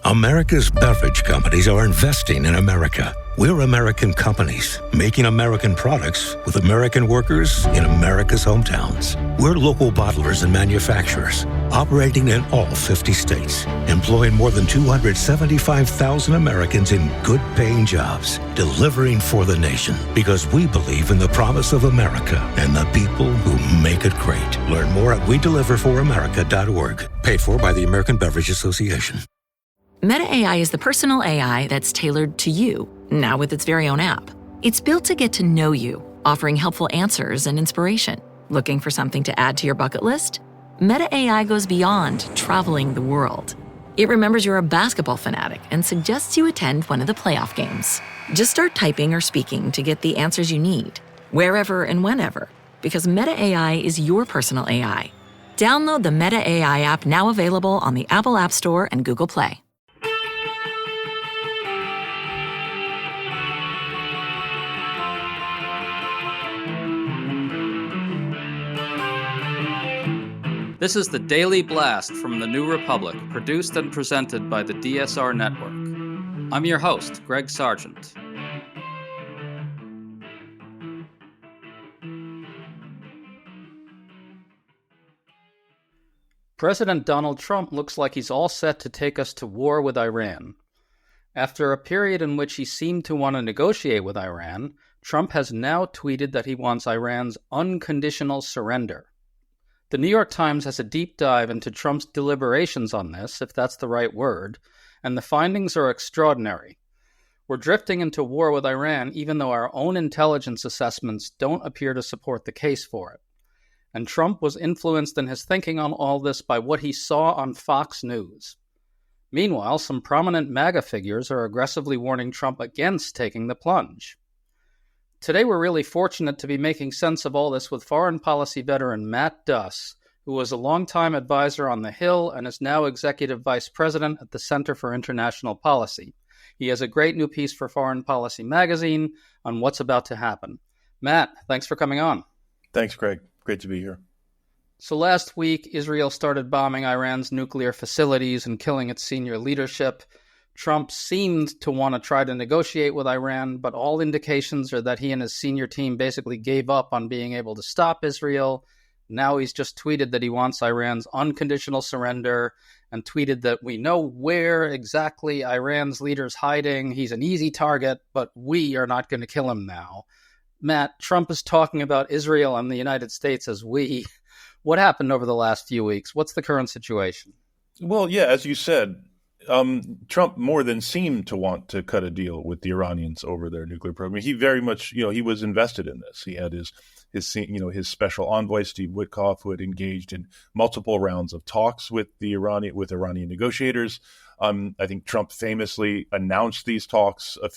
America's beverage companies are investing in America. We're American companies, making American products with American workers in America's hometowns. We're local bottlers and manufacturers, operating in all 50 states, employing more than 275,000 Americans in good-paying jobs, delivering for the nation, because we believe in the promise of America and the people who make it great. Learn more at wedeliverforamerica.org. Paid for by the American Beverage Association. Meta AI is the personal AI that's tailored to you, now with its very own app. It's built to get to know you, offering helpful answers and inspiration. Looking for something to add to your bucket list? Meta AI goes beyond traveling the world. It remembers you're a basketball fanatic and suggests you attend one of the playoff games. Just start typing or speaking to get the answers you need, wherever and whenever, because Meta AI is your personal AI. Download the Meta AI app, now available on the Apple App Store and Google Play. This is the Daily Blast from the New Republic, produced and presented by the DSR Network. I'm your host, Greg Sargent. President Donald Trump looks like he's all set to take us to war with Iran. After a period in which he seemed to want to negotiate with Iran, Trump has now tweeted that he wants Iran's unconditional surrender. The New York Times has a deep dive into Trump's deliberations on this, if that's the right word, and the findings are extraordinary. We're drifting into war with Iran even though our own intelligence assessments don't appear to support the case for it. And Trump was influenced in his thinking on all this by what he saw on Fox News. Meanwhile, some prominent MAGA figures are aggressively warning Trump against taking the plunge. Today, we're really fortunate to be making sense of all this with foreign policy veteran Matt Duss, who was a longtime advisor on the Hill and is now executive vice president at the Center for International Policy. He has a great new piece for Foreign Policy magazine on what's about to happen. Matt, thanks for coming on. Thanks, Greg. Great to be here. So last week, Israel started bombing Iran's nuclear facilities and killing its senior leadership. Trump seemed to want to try to negotiate with Iran, but all indications are that he and his senior team basically gave up on being able to stop Israel. Now he's just tweeted that he wants Iran's unconditional surrender and tweeted that we know where exactly Iran's leader's hiding. He's an easy target, but we are not going to kill him now. Matt, Trump is talking about Israel and the United States as we. What happened over the last few weeks? What's the current situation? Well, yeah, as you said, Trump more than seemed to want to cut a deal with the Iranians over their nuclear program. He very much, he was invested in this. He had his special envoy, Steve Witkoff, who had engaged in multiple rounds of talks with Iranian negotiators. I think Trump famously announced these talks a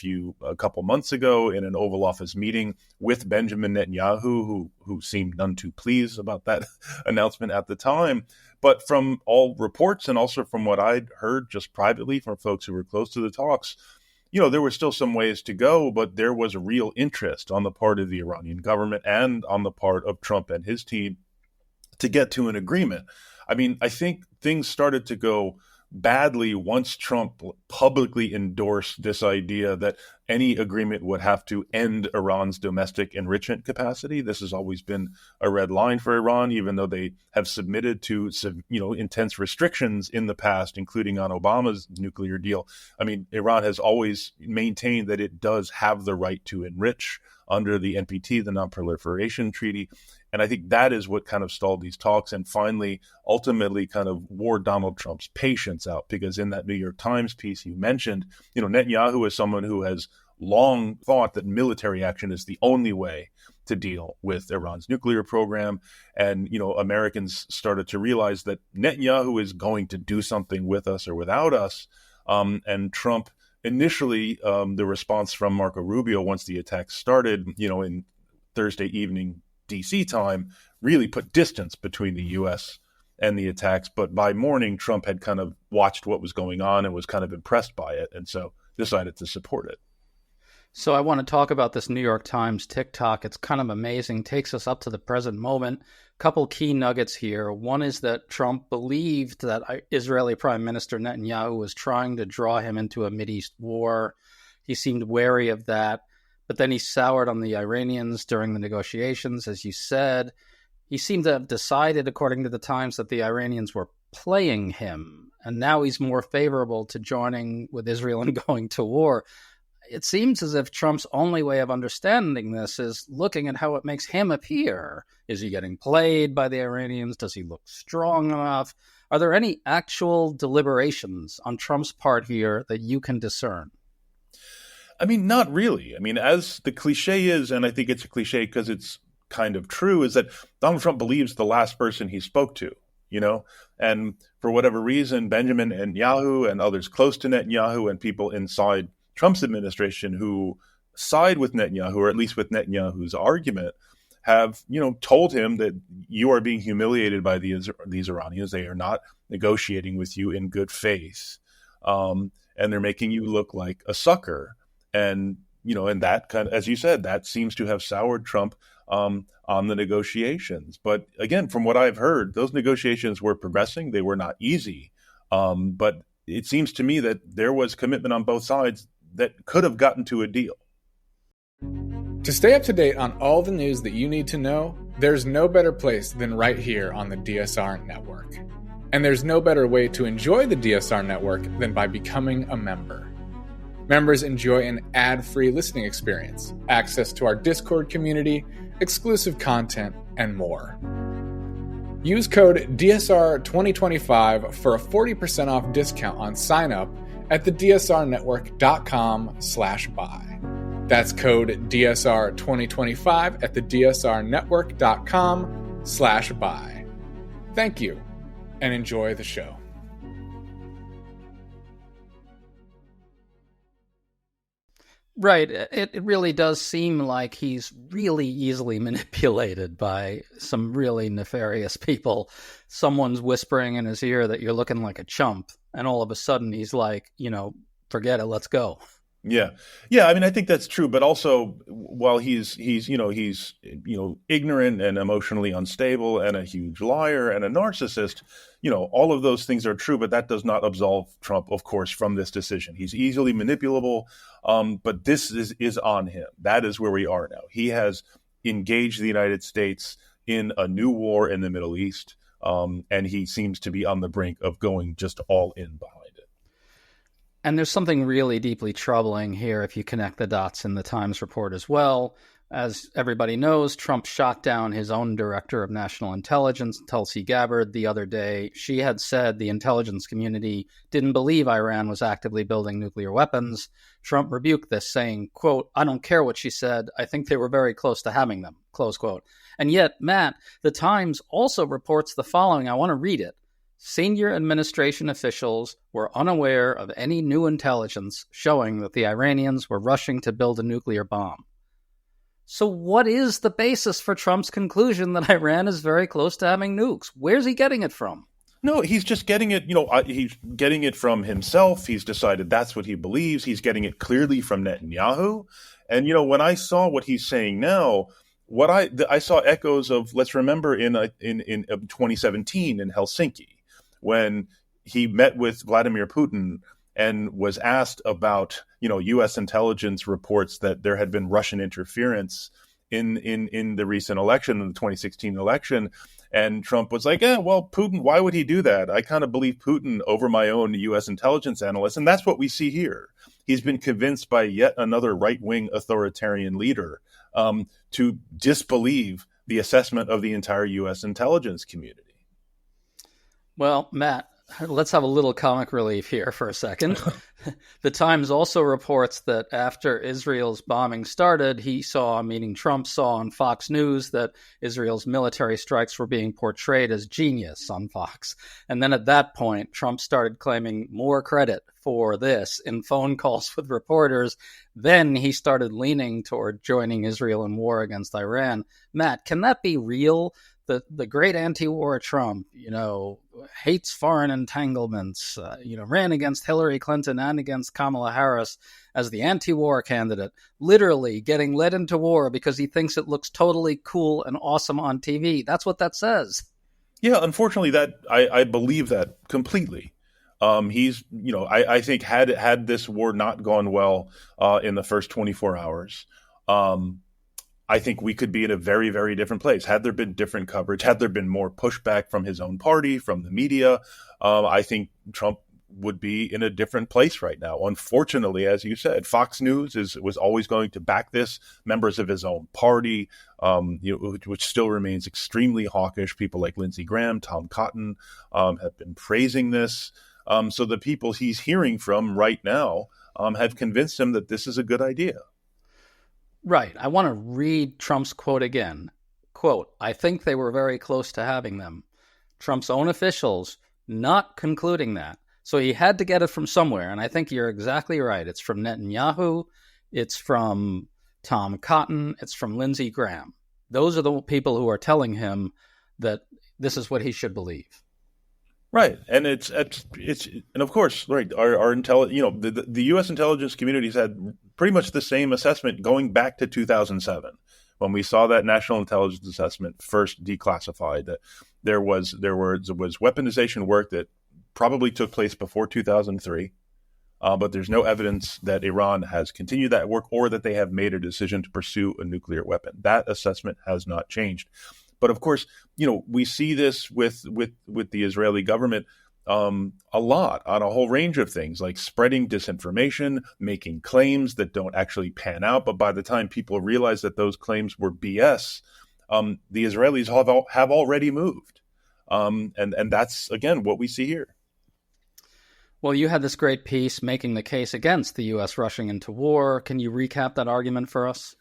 couple months ago in an Oval Office meeting with Benjamin Netanyahu, who seemed none too pleased about that announcement at the time. But from all reports and also from what I'd heard just privately from folks who were close to the talks, there were still some ways to go, but there was a real interest on the part of the Iranian government and on the part of Trump and his team to get to an agreement. I mean, I think things started to go badly once Trump publicly endorsed this idea that any agreement would have to end Iran's domestic enrichment capacity. This has always been a red line for Iran, even though they have submitted to intense restrictions in the past, including on Obama's nuclear deal. I mean, Iran has always maintained that it does have the right to enrich under the NPT, the Non-Proliferation Treaty. And I think that is what kind of stalled these talks and finally, ultimately kind of wore Donald Trump's patience out. Because in that New York Times piece you mentioned, Netanyahu is someone who has long thought that military action is the only way to deal with Iran's nuclear program. And, Americans started to realize that Netanyahu is going to do something with us or without us. And Trump initially, the response from Marco Rubio once the attacks started, in Thursday evening D.C. time, really put distance between the U.S. and the attacks. But by morning, Trump had kind of watched what was going on and was kind of impressed by it, and so decided to support it. So I want to talk about this New York Times TikTok. It's kind of amazing. Takes us up to the present moment. Couple key nuggets here. One is that Trump believed that Israeli Prime Minister Netanyahu was trying to draw him into a Mideast war. He seemed wary of that, but then he soured on the Iranians during the negotiations, as you said. He seemed to have decided, according to the Times, that the Iranians were playing him, and now he's more favorable to joining with Israel and going to war. It seems as if Trump's only way of understanding this is looking at how it makes him appear. Is he getting played by the Iranians? Does he look strong enough? Are there any actual deliberations on Trump's part here that you can discern? I mean, not really. I mean, as the cliche is, and I think it's a cliche because it's kind of true, is that Donald Trump believes the last person he spoke to, and for whatever reason, Benjamin Netanyahu and others close to Netanyahu and people inside Trump's administration who side with Netanyahu, or at least with Netanyahu's argument, have, told him that you are being humiliated by these Iranians. They are not negotiating with you in good faith. And they're making you look like a sucker. And, and that kind of, as you said, that seems to have soured Trump on the negotiations. But again, from what I've heard, those negotiations were progressing. They were not easy. But it seems to me that there was commitment on both sides that could have gotten to a deal. To stay up to date on all the news that you need to know, there's no better place than right here on the DSR Network. And there's no better way to enjoy the DSR Network than by becoming a member. Members enjoy an ad-free listening experience, access to our Discord community, exclusive content, and more. Use code DSR2025 for a 40% off discount on sign-up at thedsrnetwork.com/buy. That's code DSR2025 at thedsrnetwork.com/buy. Thank you, and enjoy the show. Right. It really does seem like he's really easily manipulated by some really nefarious people. Someone's whispering in his ear that you're looking like a chump, and all of a sudden he's like, forget it, let's go. Yeah. I mean, I think that's true. But also, while he's ignorant and emotionally unstable and a huge liar and a narcissist, all of those things are true. But that does not absolve Trump, of course, from this decision. He's easily manipulable. But this is on him. That is where we are now. He has engaged the United States in a new war in the Middle East. And he seems to be on the brink of going just all in behind it. And there's something really deeply troubling here if you connect the dots in the Times report as well. As everybody knows, Trump shot down his own director of national intelligence, Tulsi Gabbard, the other day. She had said the intelligence community didn't believe Iran was actively building nuclear weapons. Trump rebuked this, saying, quote, "I don't care what she said. I think they were very close to having them," close quote. And yet, Matt, the Times also reports the following. I want to read it. Senior administration officials were unaware of any new intelligence showing that the Iranians were rushing to build a nuclear bomb. So what is the basis for Trump's conclusion that Iran is very close to having nukes? Where's he getting it from? No, he's just getting it, he's getting it from himself. He's decided that's what he believes. He's getting it clearly from Netanyahu. And, when I saw what he's saying now, I saw echoes of, let's remember in 2017 in Helsinki, when he met with Vladimir Putin and was asked about, U.S. intelligence reports that there had been Russian interference in the recent election, in the 2016 election. And Trump was like, well, Putin, why would he do that? I kind of believe Putin over my own U.S. intelligence analysts. And that's what we see here. He's been convinced by yet another right-wing authoritarian leader to disbelieve the assessment of the entire U.S. intelligence community. Well, Matt, let's have a little comic relief here for a second. The Times also reports that after Israel's bombing started, Trump saw on Fox News that Israel's military strikes were being portrayed as genius on Fox. And then at that point, Trump started claiming more credit for this in phone calls with reporters. Then he started leaning toward joining Israel in war against Iran. Matt, can that be real? the great anti-war Trump, hates foreign entanglements, ran against Hillary Clinton and against Kamala Harris as the anti-war candidate, literally getting led into war because he thinks it looks totally cool and awesome on TV. That's what that says. Yeah, unfortunately, that I believe that completely. I think had this war not gone well in the first 24 hours, I think we could be in a very, very different place. Had there been different coverage, had there been more pushback from his own party, from the media, I think Trump would be in a different place right now. Unfortunately, as you said, Fox News was always going to back this. Members of his own party, which still remains extremely hawkish. People like Lindsey Graham, Tom Cotton, have been praising this. So the people he's hearing from right now have convinced him that this is a good idea. Right. I want to read Trump's quote again. Quote, "I think they were very close to having them." Trump's own officials not concluding that. So he had to get it from somewhere. And I think you're exactly right. It's from Netanyahu. It's from Tom Cotton. It's from Lindsey Graham. Those are the people who are telling him that this is what he should believe. Right, and it's and of course, right, our the U.S. intelligence communities had pretty much the same assessment going back to 2007 when we saw that national intelligence assessment first declassified. That there was weaponization work that probably took place before 2003, but there's no evidence that Iran has continued that work or that they have made a decision to pursue a nuclear weapon. That assessment has not changed. But of course, we see this with the Israeli government a lot on a whole range of things, like spreading disinformation, making claims that don't actually pan out. But by the time people realize that those claims were BS, the Israelis have already moved. And that's, again, what we see here. Well, you had this great piece making the case against the U.S. rushing into war. Can you recap that argument for us?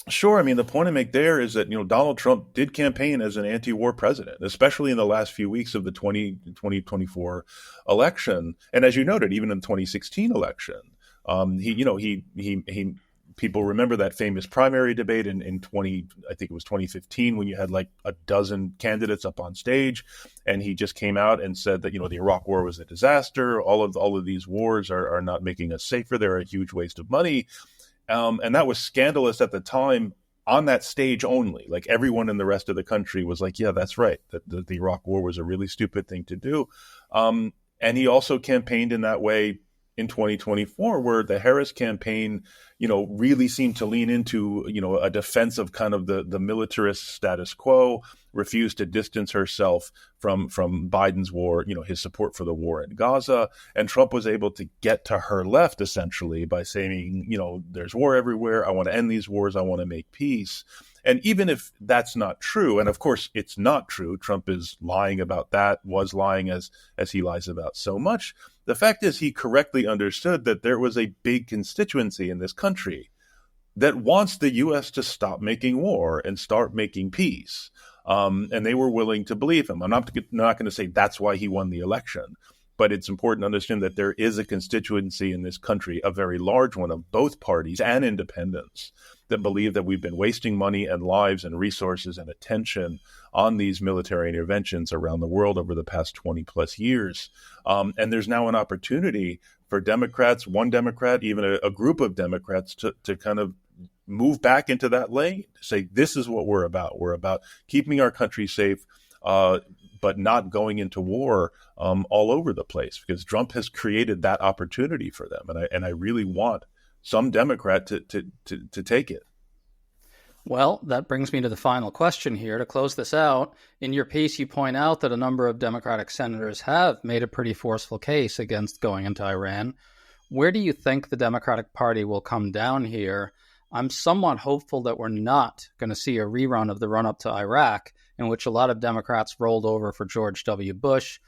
Sure. I mean, the point I make there is that, Donald Trump did campaign as an anti-war president, especially in the last few weeks of the 2024 election. And as you noted, even in the 2016 election, people remember that famous primary debate in I think it was 2015, when you had like a dozen candidates up on stage, and he just came out and said that, the Iraq war was a disaster. All of these wars are not making us safer. They're a huge waste of money. And that was scandalous at the time on that stage only. Like, everyone in the rest of the country was like, yeah, that's right. That the Iraq war was a really stupid thing to do. And he also campaigned in that way in 2024, where the Harris campaign, really seemed to lean into, a defense of kind of the militarist status quo, refused to distance herself from Biden's war, his support for the war in Gaza. And Trump was able to get to her left, essentially, by saying, there's war everywhere. I want to end these wars. I want to make peace. And even if that's not true, and of course it's not true, Trump is lying about that, was lying as he lies about so much. The fact is, he correctly understood that there was a big constituency in this country that wants the U.S. to stop making war and start making peace. And they were willing to believe him. I'm not going to say that's why he won the election, but it's important to understand that there is a constituency in this country, a very large one, of both parties and independents, that believe that we've been wasting money and lives and resources and attention on these military interventions around the world over the past 20 plus years. And there's now an opportunity for Democrats, one Democrat, even a group of Democrats, to kind of move back into that lane, to say, this is what we're about. We're about keeping our country safe, but not going into war all over the place, because Trump has created that opportunity for them. And I really want some Democrat to take it. Well, that brings me to the final question here. To close this out, in your piece, you point out that a number of Democratic senators have made a pretty forceful case against going into Iran. Where do you think the Democratic Party will come down here? I'm somewhat hopeful that we're not going to see a rerun of the run-up to Iraq, in which a lot of Democrats rolled over for George W. Bush.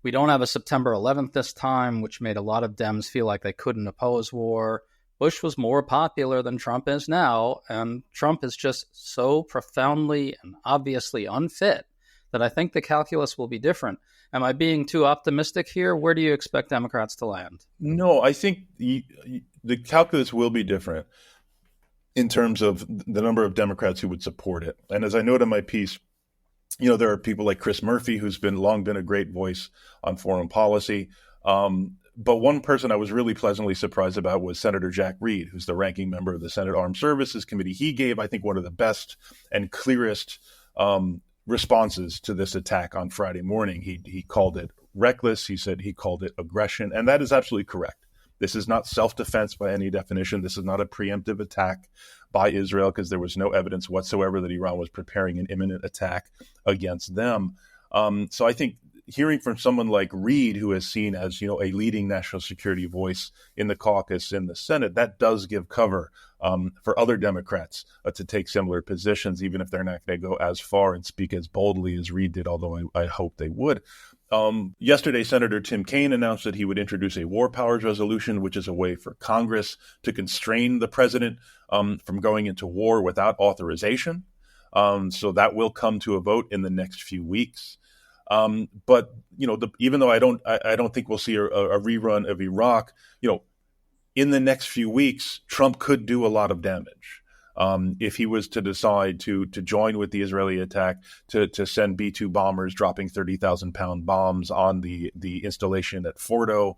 We don't have a September 11th this time, which made a lot of Dems feel like they couldn't oppose war. Bush was more popular than Trump is now, and Trump is just so profoundly and obviously unfit that I think the calculus will be different. Am I being too optimistic here? Where do you expect Democrats to land? No, I think the calculus will be different in terms of the number of Democrats who would support it. And as I note in my piece, There are people like Chris Murphy, who's long been a great voice on foreign policy. But one person I was really pleasantly surprised about was Senator Jack Reed, who's the ranking member of the Senate Armed Services Committee. He gave, I think, one of the best and clearest responses to this attack on Friday morning. He called it reckless. He called it aggression. And that is absolutely correct. This is not self-defense by any definition. This is not a preemptive attack by Israel, because there was no evidence whatsoever that Iran was preparing an imminent attack against them. So I think hearing from someone like Reid, who is seen as, a leading national security voice in the caucus, in the Senate, that does give cover for other Democrats to take similar positions, even if they're not going to go as far and speak as boldly as Reid did, although I hope they would. Yesterday, Senator Tim Kaine announced that he would introduce a war powers resolution, which is a way for Congress to constrain the president from going into war without authorization. So that will come to a vote in the next few weeks. But even though I don't think we'll see a rerun of Iraq, in the next few weeks, Trump could do a lot of damage. If he was to decide to join with the Israeli attack, to send B-2 bombers dropping 30,000-pound bombs on the installation at Fordo,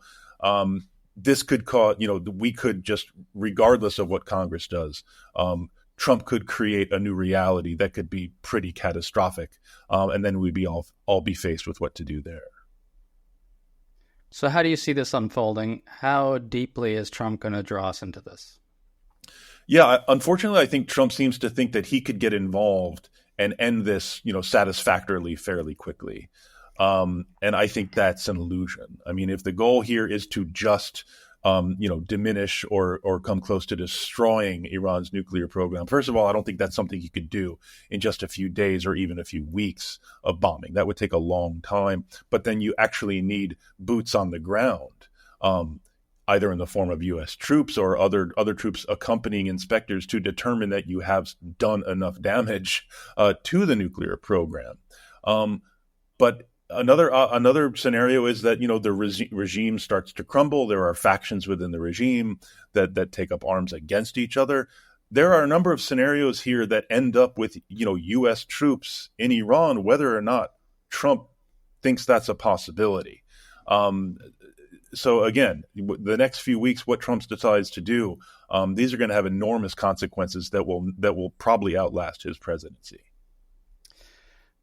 this could cause, we could just, regardless of what Congress does, Trump could create a new reality that could be pretty catastrophic, and then we'd be all be faced with what to do there. So how do you see this unfolding? How deeply is Trump going to draw us into this? Yeah, unfortunately, I think Trump seems to think that he could get involved and end this, satisfactorily fairly quickly. And I think that's an illusion. I mean, if the goal here is to just, diminish or come close to destroying Iran's nuclear program, first of all, I don't think that's something he could do in just a few days or even a few weeks of bombing. That would take a long time. But then you actually need boots on the ground, either in the form of U.S. troops or other troops accompanying inspectors to determine that you have done enough damage to the nuclear program. But another scenario is that the regime starts to crumble. There are factions within the regime that take up arms against each other. There are a number of scenarios here that end up with U.S. troops in Iran, whether or not Trump thinks that's a possibility. So again, the next few weeks, what Trump decides to do, these are going to have enormous consequences that will probably outlast his presidency.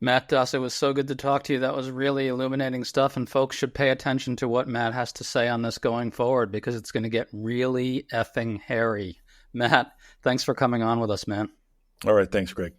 Matt Duss, it was so good to talk to you. That was really illuminating stuff, and folks should pay attention to what Matt has to say on this going forward, because it's going to get really effing hairy. Matt, thanks for coming on with us, man. All right. Thanks, Greg.